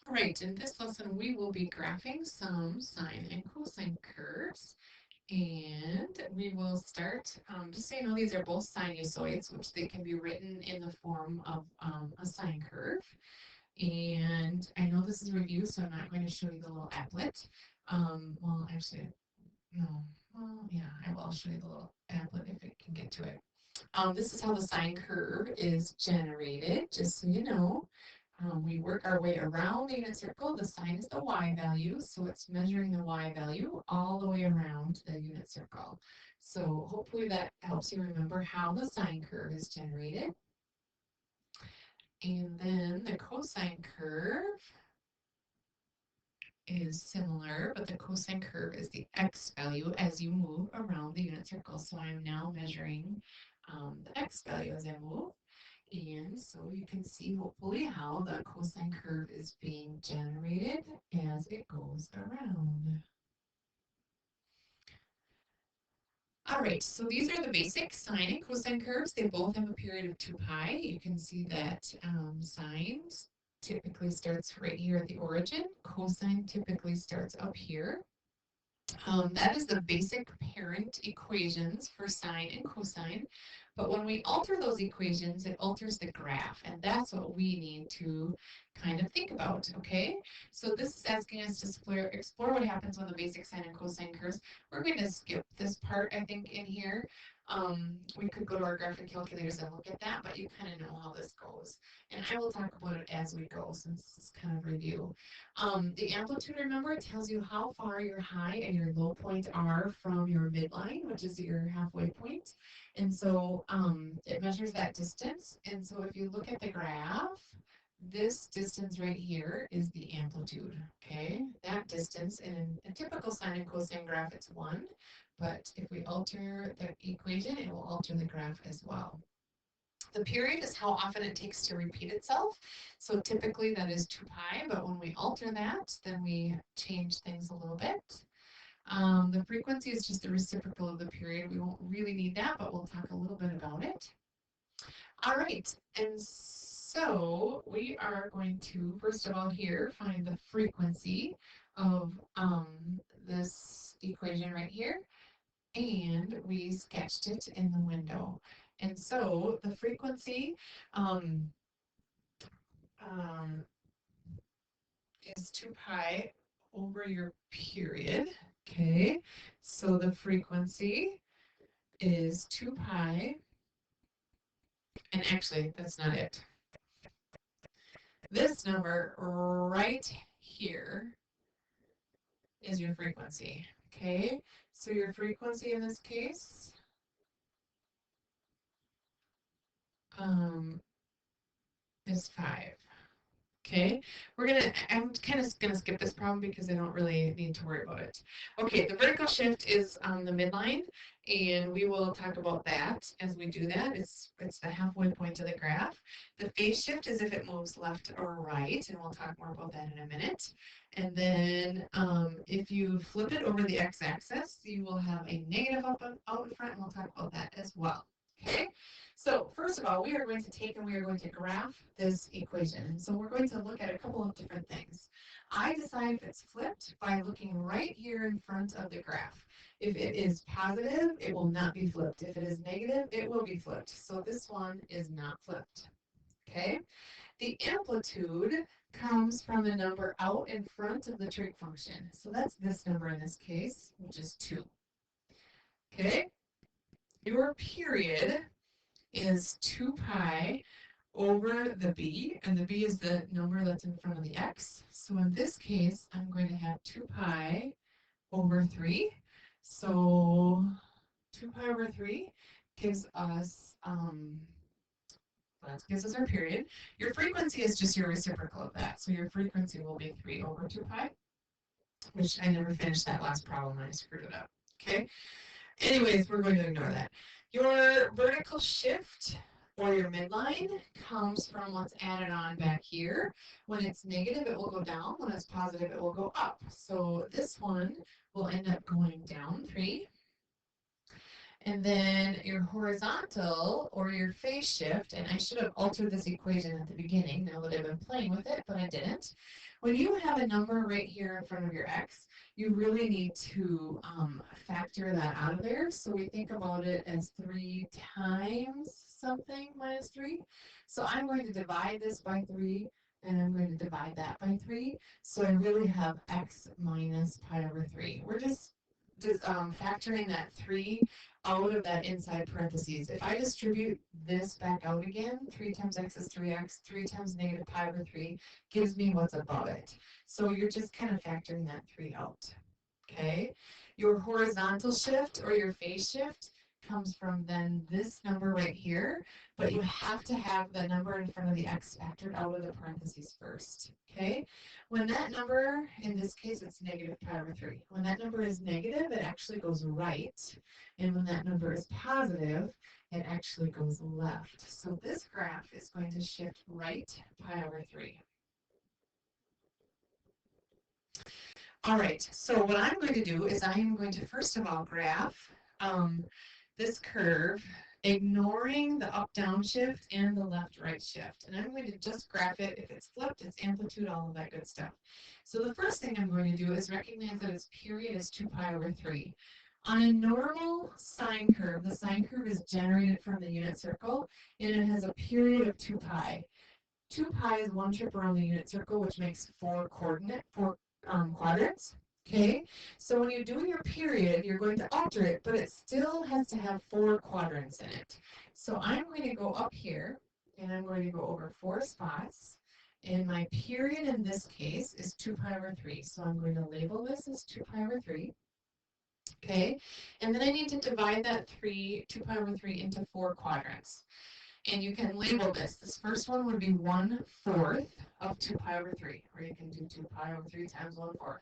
All right, in this lesson, we will be graphing some sine and cosine curves. And we will start, just so you know, these are both sinusoids, which they can be written in the form of a sine curve. And I know this is review, so I'm not going to show you the little applet. Well, actually, no. Well, yeah, I will show you the little applet if it can get to it. This is how the sine curve is generated, just so you know. We work our way around the unit circle. The sine is the y value, so it's measuring the y value all the way around the unit circle. So hopefully that helps you remember how the sine curve is generated. And then the cosine curve is similar, but the cosine curve is the x value as you move around the unit circle. So I'm now measuring the x value as I move. And so you can see hopefully how the cosine curve is being generated as it goes around. All right, so these are the basic sine and cosine curves. They both have a period of 2 pi. You can see that sine typically starts right here at the origin. Cosine typically starts up here. That is the basic parent equations for sine and cosine. But when we alter those equations, it alters the graph. And that's what we need to kind of think about, okay? So this is asking us to explore what happens when the basic sine and cosine curves. We're going to skip this part, I think, in here. We could go to our graphic calculators and look at that, but you kind of know how this goes. And I will talk about it as we go, since this is kind of review. The amplitude, remember, tells you how far your high and your low point are from your midline, which is your halfway point. And so it measures that distance. And so if you look at the graph, this distance right here is the amplitude, okay? That distance, in a typical sine and cosine graph, it's 1. But if we alter the equation, it will alter the graph as well. The period is how often it takes to repeat itself. So typically that is 2 pi, but when we alter that, then we change things a little bit. The frequency is just the reciprocal of the period. We won't really need that, but we'll talk a little bit about it. All right, and so we are going to, first of all, here find the frequency of this equation right here, and we sketched it in the window. And so the frequency um, um, is 2 pi over your period. Okay, so the frequency is 2 pi, and actually, that's not it. This number right here is your frequency. Okay, so your frequency in this case um, is 5. Okay, I'm kind of gonna skip this problem because I don't really need to worry about it. Okay, the vertical shift is on the midline, and we will talk about that as we do that. It's the halfway point of the graph. The phase shift is if it moves left or right, and we'll talk more about that in a minute. And then if you flip it over the x-axis, you will have a negative out in front, and we'll talk about that as well. Okay. So first of all, we are going to take and we are going to graph this equation. And so we're going to look at a couple of different things. I decide if it's flipped by looking right here in front of the graph. If it is positive, it will not be flipped. If it is negative, it will be flipped. So this one is not flipped. Okay. The amplitude comes from the number out in front of the trig function. So that's this number in this case, which is 2. Okay. Your period is 2 pi over the b, and the b is the number that's in front of the x. So in this case, I'm going to have 2 pi over 3. So 2 pi over 3 gives us, that gives us our period. Your frequency is just your reciprocal of that. So your frequency will be 3 over 2 pi, which I never finished that last problem. I screwed it up. Okay. Anyways, we're going to ignore that. Your vertical shift or your midline comes from what's added on back here. When it's negative, it will go down. When it's positive, it will go up. So this one will end up going down 3. And then your horizontal or your phase shift, and I should have altered this equation at the beginning now that I've been playing with it, but I didn't. When you have a number right here in front of your x, you really need to factor that out of there. So we think about it as 3 times something minus 3. So I'm going to divide this by 3, and I'm going to divide that by 3. So I really have x minus pi over 3. We're just factoring that 3 out of that inside parentheses. If I distribute this back out again, 3 times x is 3x, 3 times negative pi over 3 gives me what's above it. So you're just kind of factoring that 3 out. Okay? Your horizontal shift or your phase shift comes from then this number right here, but you have to have the number in front of the x factored out of the parentheses first. Okay? When that number, in this case, it's negative pi over 3. When that number is negative, it actually goes right. And when that number is positive, it actually goes left. So this graph is going to shift right pi over 3. All right, so what I'm going to do is I am going to first of all graph this curve, ignoring the up-down shift and the left-right shift. And I'm going to just graph it. If it's flipped, it's amplitude, all of that good stuff. So the first thing I'm going to do is recognize that its period is 2 pi over 3. On a normal sine curve, the sine curve is generated from the unit circle, and it has a period of 2 pi. 2 pi is one trip around the unit circle, which makes four quadrants. Okay, so when you do your period, you're going to alter it, but it still has to have 4 quadrants in it. So I'm going to go up here, and I'm going to go over 4 spots. And my period in this case is 2 pi over 3. So I'm going to label this as 2 pi over 3. Okay, and then I need to divide that 2 pi over 3 into 4 quadrants. And you can label this. This first one would be 1/4 of 2 pi over 3, or you can do 2 pi over 3 times 1/4.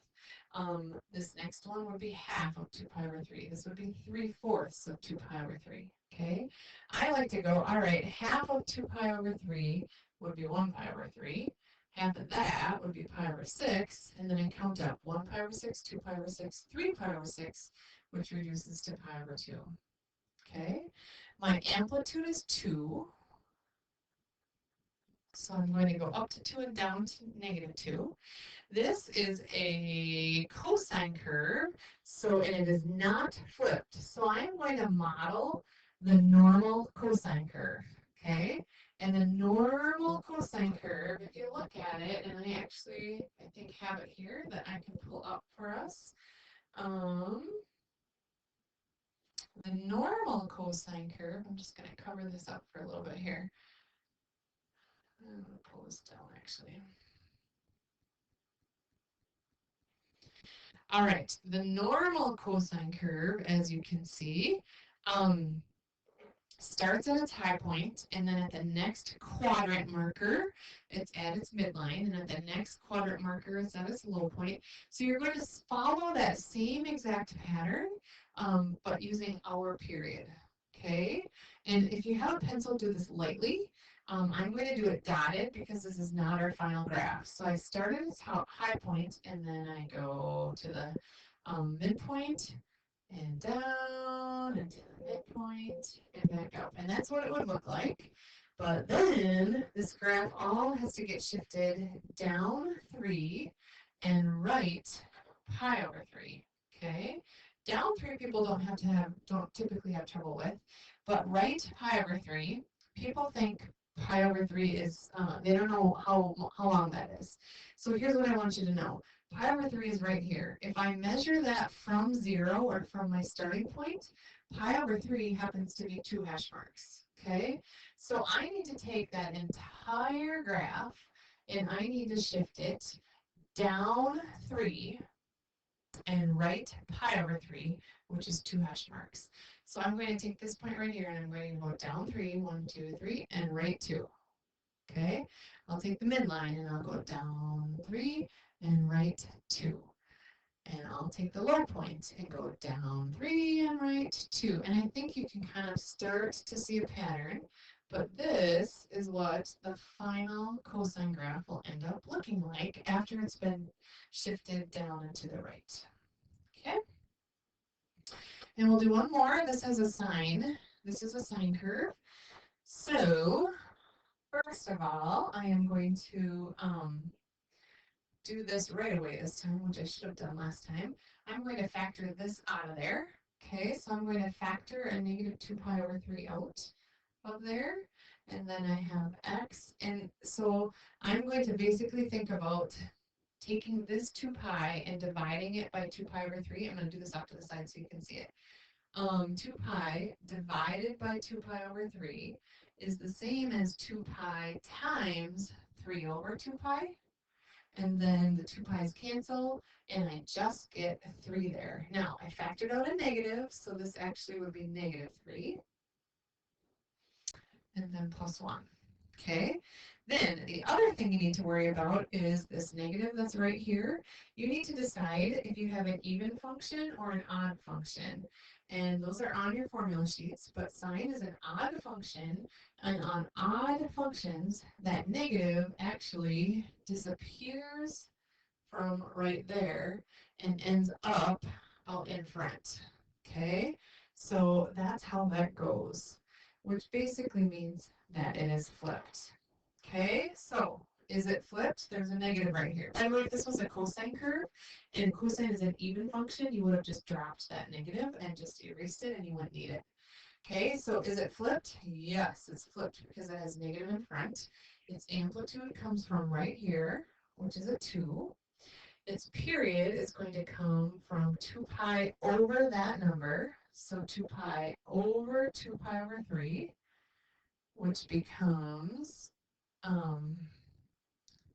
This next one would be half of 2 pi over 3. This would be 3/4 of 2 pi over 3. Okay? I like to go, all right, half of 2 pi over 3 would be 1 pi over 3. Half of that would be pi over 6, and then I count up 1 pi over 6, 2 pi over 6, 3 pi over 6, which reduces to pi over 2. Okay? My amplitude is 2, so I'm going to go up to 2 and down to negative 2. This is a cosine curve, and it is not flipped. So I'm going to model the normal cosine curve, okay? And the normal cosine curve, if you look at it, and I think, have it here that I can pull up for us. The normal cosine curve, I'm just going to cover this up for a little bit here. I'm going to pull this down actually. All right, the normal cosine curve, as you can see, starts at its high point, and then at the next quadrant marker, it's at its midline, and at the next quadrant marker, it's at its low point. So you're going to follow that same exact pattern, but using our period, okay? And if you have a pencil, do this lightly. I'm going to do it dotted because this is not our final graph. So I start at its high point, and then I go to the midpoint, and down into the midpoint and back up. And that's what it would look like. But then this graph all has to get shifted down 3 and right pi over 3. Okay? Down 3 people don't typically have trouble with, but right pi over 3, people think pi over 3 is, they don't know how long that is. So here's what I want you to know. Pi over 3 is right here. If I measure that from 0 or from my starting point, pi over 3 happens to be 2 hash marks. Okay? So I need to take that entire graph and I need to shift it down 3 and right pi over 3, which is 2 hash marks. So I'm going to take this point right here and I'm going to go down 3, 1, 2, 3, and right 2. Okay? I'll take the midline and I'll go down 3 and right 2. And I'll take the low point and go down 3 and right 2. And I think you can kind of start to see a pattern, but this is what the final cosine graph will end up looking like after it's been shifted down and to the right. Okay? And we'll do one more. This has a sine. This is a sine curve. So first of all, I am going to do this right away this time, which I should have done last time. I'm going to factor this out of there. Okay, so I'm going to factor a negative 2 pi over 3 out of there. And then I have x. And so I'm going to basically think about taking this 2 pi and dividing it by 2 pi over 3. I'm going to do this off to the side so you can see it. 2 pi divided by 2 pi over 3 is the same as 2 pi times 3 over 2 pi. And then the 2 pi's cancel, and I just get a 3 there. Now, I factored out a negative, so this actually would be negative 3, and then plus 1. Okay, then the other thing you need to worry about is this negative that's right here. You need to decide if you have an even function or an odd function. And those are on your formula sheets, but sine is an odd function, and on odd functions, that negative actually disappears from right there and ends up out in front. Okay, so that's how that goes, which basically means that it is flipped. Okay, so is it flipped? There's a negative right here. By the way, if this was a cosine curve and cosine is an even function, you would have just dropped that negative and just erased it and you wouldn't need it. Okay, so is it flipped? Yes, it's flipped because it has negative in front. Its amplitude comes from right here, which is a 2. Its period is going to come from 2 pi over that number, so 2 pi over 2 pi over 3, which becomes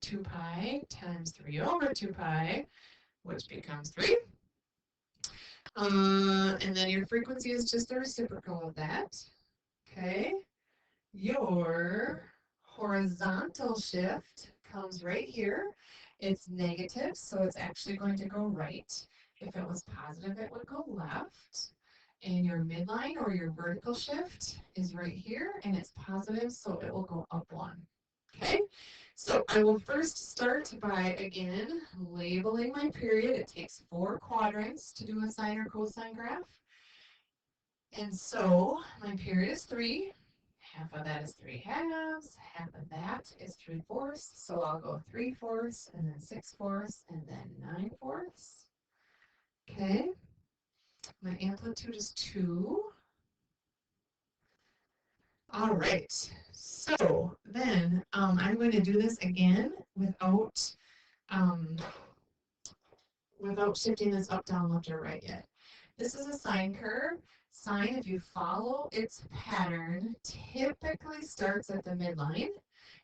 2 pi times 3 over 2 pi, which becomes 3. And then your frequency is just the reciprocal of that. Okay. Your horizontal shift comes right here. It's negative, so it's actually going to go right. If it was positive, it would go left. And your midline or your vertical shift is right here, and it's positive, so it will go up 1. Okay, so I will first start by, again, labeling my period. It takes 4 quadrants to do a sine or cosine graph. And so my period is 3. Half of that is 3/2. Half of that is 3/4. So I'll go 3/4 and then 6/4 and then 9/4. Okay. My amplitude is 2. All right. So then I'm going to do this again um, without shifting this up, down, left, or right yet. This is a sine curve. Sine, if you follow its pattern, typically starts at the midline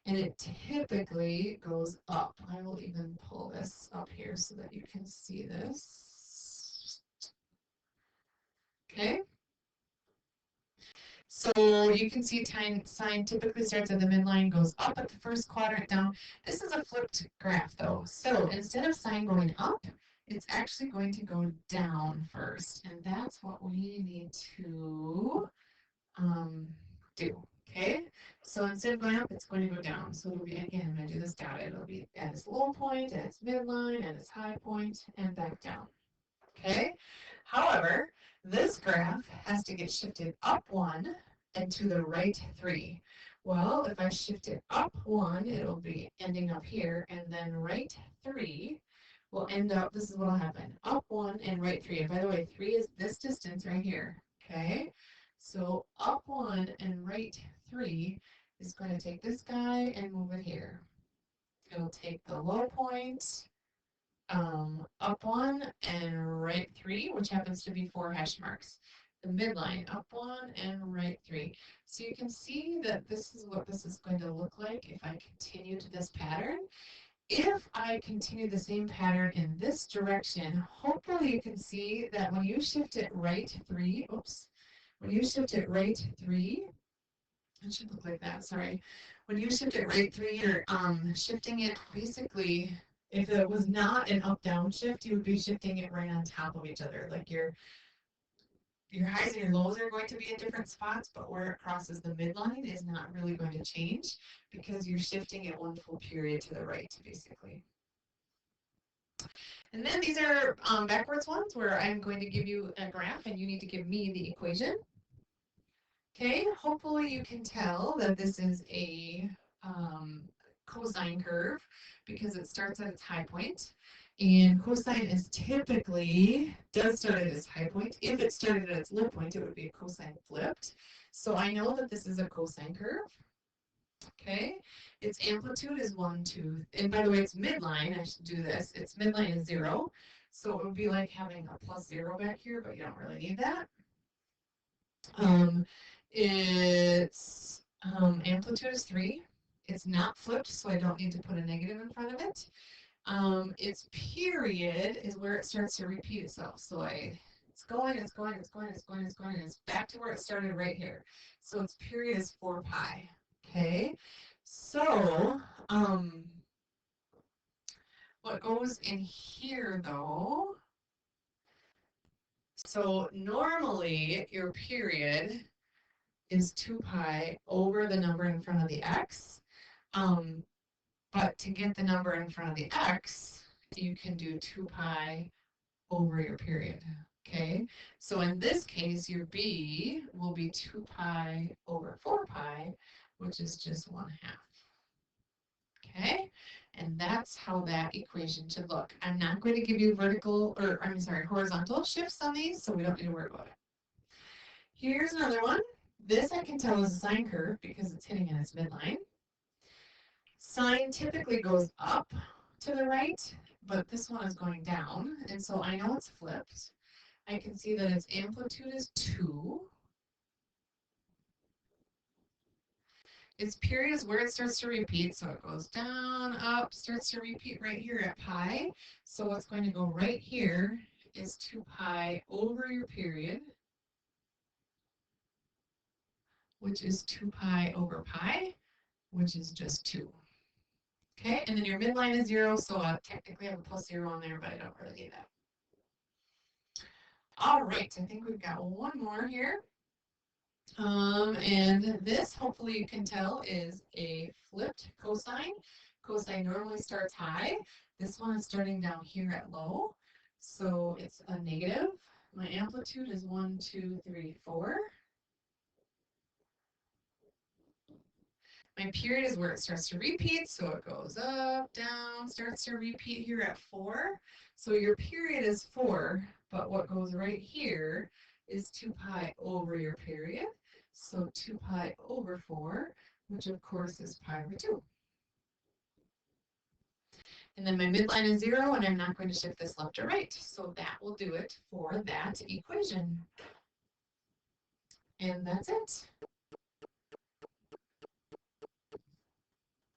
and it typically goes up. I will even pull this up here so that you can see this. Okay. So you can see sine typically starts at the midline, goes up at the first quadrant, down. This is a flipped graph though. So instead of sine going up, it's actually going to go down first. And that's what we need to do. Okay, so instead of going up, it's going to go down. So it'll be, again, I'm going to do this dotted. It'll be at its low point, at its midline, at its high point, and back down. Okay, however, this graph has to get shifted up 1 and to the right 3. Well, if I shift it up 1, it'll be ending up here, and then right 3 will end up, this is what will happen, up 1 and right 3. And by the way, 3 is this distance right here. Okay, so up 1 and right 3 is going to take this guy and move it here. It'll take the low point, up 1 and right 3, which happens to be 4 hash marks. The midline, up 1 and right 3. So you can see that this is what this is going to look like if I continue to this pattern. If I continue the same pattern in this direction, hopefully you can see that when you shift it right 3, when you shift it right 3, it should look like that, sorry. When you shift it right 3, you're shifting it basically, if it was not an up-down shift, you would be shifting it right on top of each other. Like your highs and your lows are going to be in different spots, but where it crosses the midline is not really going to change because you're shifting it 1 full period to the right, basically. And then these are backwards ones where I'm going to give you a graph and you need to give me the equation. Okay, hopefully you can tell that this is a cosine curve because it starts at its high point. And cosine is typically, does start at its high point. If it started at its low point, it would be a cosine flipped. So I know that this is a cosine curve. Okay, its amplitude is 1, 2, and by the way, it's midline. I should do this. Its midline is 0. So it would be like having a plus 0 back here, but you don't really need that. Um, its amplitude is 3. It's not flipped, so I don't need to put a negative in front of it. Its period is where it starts to repeat itself. So it's going, it's going, it's going, it's going, it's going, and it's back to where it started right here. So its period is 4 pi. Okay. So what goes in here though? So normally your period is 2 pi over the number in front of the x. Um, but to get the number in front of the x, you can do 2 pi over your period. Okay, so in this case, your b will be 2 pi over 4 pi, which is just 1/2. Okay, and that's how that equation should look. I'm not going to give you vertical, or I'm sorry, horizontal shifts on these, so we don't need to worry about it. Here's another one. This I can tell is a sine curve because it's hitting in its midline. Sine typically goes up to the right, but this one is going down, and so I know it's flipped. I can see that its amplitude is 2. Its period is where it starts to repeat, so it goes down, up, starts to repeat right here at pi. So what's going to go right here is 2 pi over your period, which is 2 pi over pi, which is just 2. Okay, and then your midline is 0, so I technically have a plus 0 on there, but I don't really need that. All right, I think we've got one more here. And this, hopefully you can tell, is a flipped cosine. Cosine normally starts high. This one is starting down here at low. So it's a negative. My amplitude is 1, 2, 3, 4. My period is where it starts to repeat. So it goes up, down, starts to repeat here at 4. So your period is 4, but what goes right here is 2 pi over your period. So 2 pi over 4, which of course is pi over 2. And then my midline is 0, and I'm not going to shift this left or right. So that will do it for that equation. And that's it.